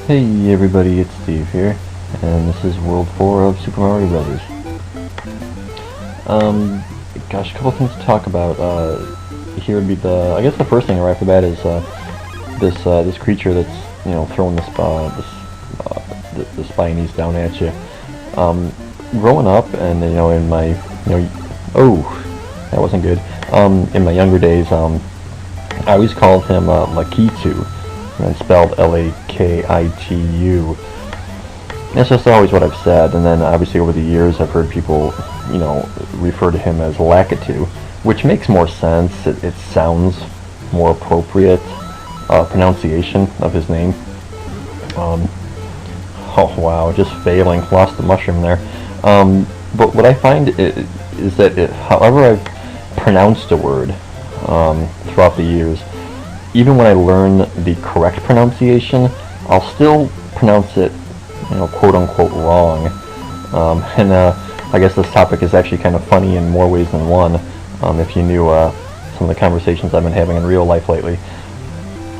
Hey everybody, it's Steve here, and this is World 4 of Super Mario Brothers. Gosh, a couple things to talk about. Here would be I guess the first thing right off the bat is this creature that's, throwing the spinies down at you. Growing up, and in my, oh, that wasn't good. In my younger days, I always called him Lakitu, and spelled L-A-K-I-T-U. That's just always what I've said, and then obviously over the years I've heard people, refer to him as Lakitu, which makes more sense. It sounds more appropriate pronunciation of his name. Oh wow, just failing, lost the mushroom there. But what I find is that however I've pronounced a word throughout the years, even when I learn the correct pronunciation, I'll still pronounce it, quote unquote wrong. And I guess this topic is actually kind of funny in more ways than one, if you knew some of the conversations I've been having in real life lately.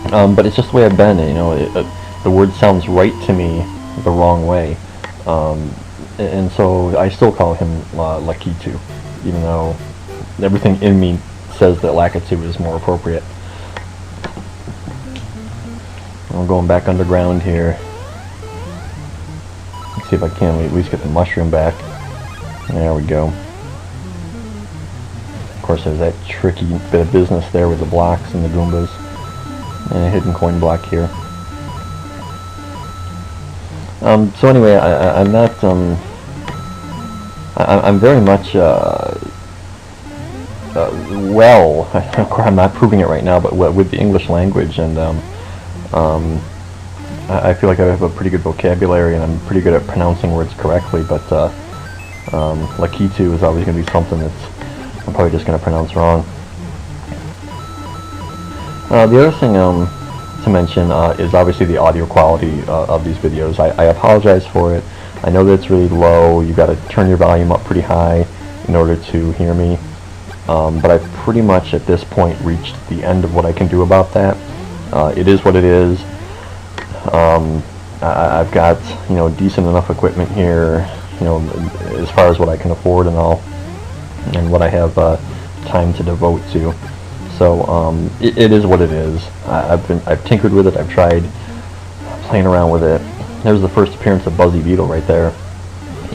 But it's just the way I've been, the word sounds right to me the wrong way. And so I still call him Lakitu, even though everything in me says that Lakitu is more appropriate. I'm going back underground here. Let's see if I can at least get the mushroom back. There we go. Of course, there's that tricky bit of business there with the blocks and the Goombas. And a hidden coin block here. So anyway, I'm not, I'm very much, well, I'm not proving it right now, but with the English language, and I feel like I have a pretty good vocabulary and I'm pretty good at pronouncing words correctly, but Lakitu is always going to be something that's I'm probably just going to pronounce wrong. The other thing to mention is obviously the audio quality of these videos. I apologize for it. I know that it's really low. You've got to turn your volume up pretty high in order to hear me. But I've pretty much at this point reached the end of what I can do about that. It is what it is. I've got decent enough equipment here, as far as what I can afford and all, and what I have time to devote to. So it is what it is. I've tinkered with it. I've tried playing around with it. There's the first appearance of Buzzy Beetle right there.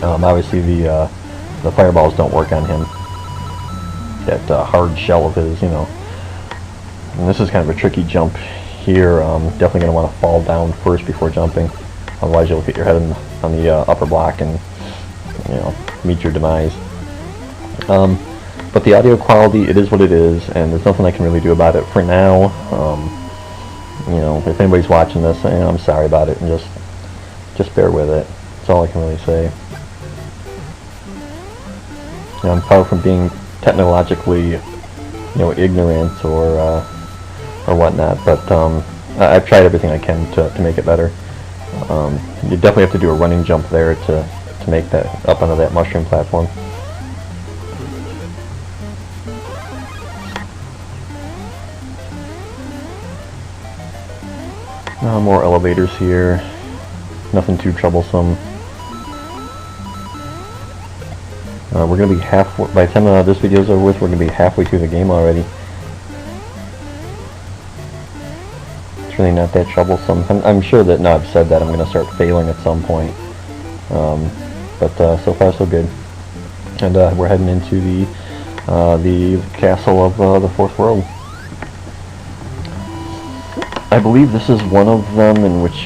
Obviously the fireballs don't work on him. That hard shell of his, And this is kind of a tricky jump here. Definitely going to want to fall down first before jumping. Otherwise you'll hit your head on the upper block and, meet your demise. But the audio quality, it is what it is, and there's nothing I can really do about it for now. If anybody's watching this, I'm sorry about it, and just bear with it. That's all I can really say. I'm far from being technologically, ignorant or whatnot, but I've tried everything I can to make it better. You definitely have to do a running jump there to make that up onto that mushroom platform. More elevators here. Nothing too troublesome. We're going to be by the time this video is over with, we're going to be halfway through the game already. It's really not that troublesome. I'm sure that now I've said that I'm going to start failing at some point. But so far so good. And we're heading into the castle of the fourth world. I believe this is one of them in which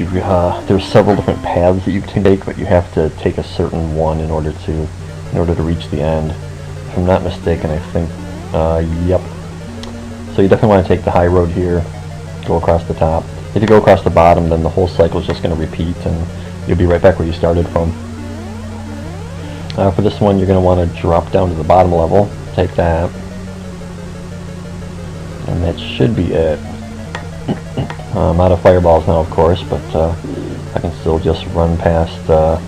there's several different paths that you can take, but you have to take a certain one in order to reach the end. If I'm not mistaken, I think, yep. So you definitely want to take the high road here, go across the top. If you go across the bottom, then the whole cycle is just going to repeat, and you'll be right back where you started from. For this one, you're going to want to drop down to the bottom level, take that, and that should be it. I'm out of fireballs now, of course, but I can still just run past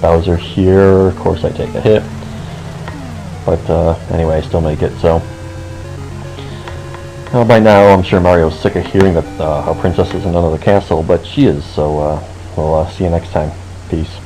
Bowser here. Of course, I take a hit, but anyway, I still make it. So by now, I'm sure Mario's sick of hearing that our princess is in another castle, but she is. So We'll see you next time. Peace.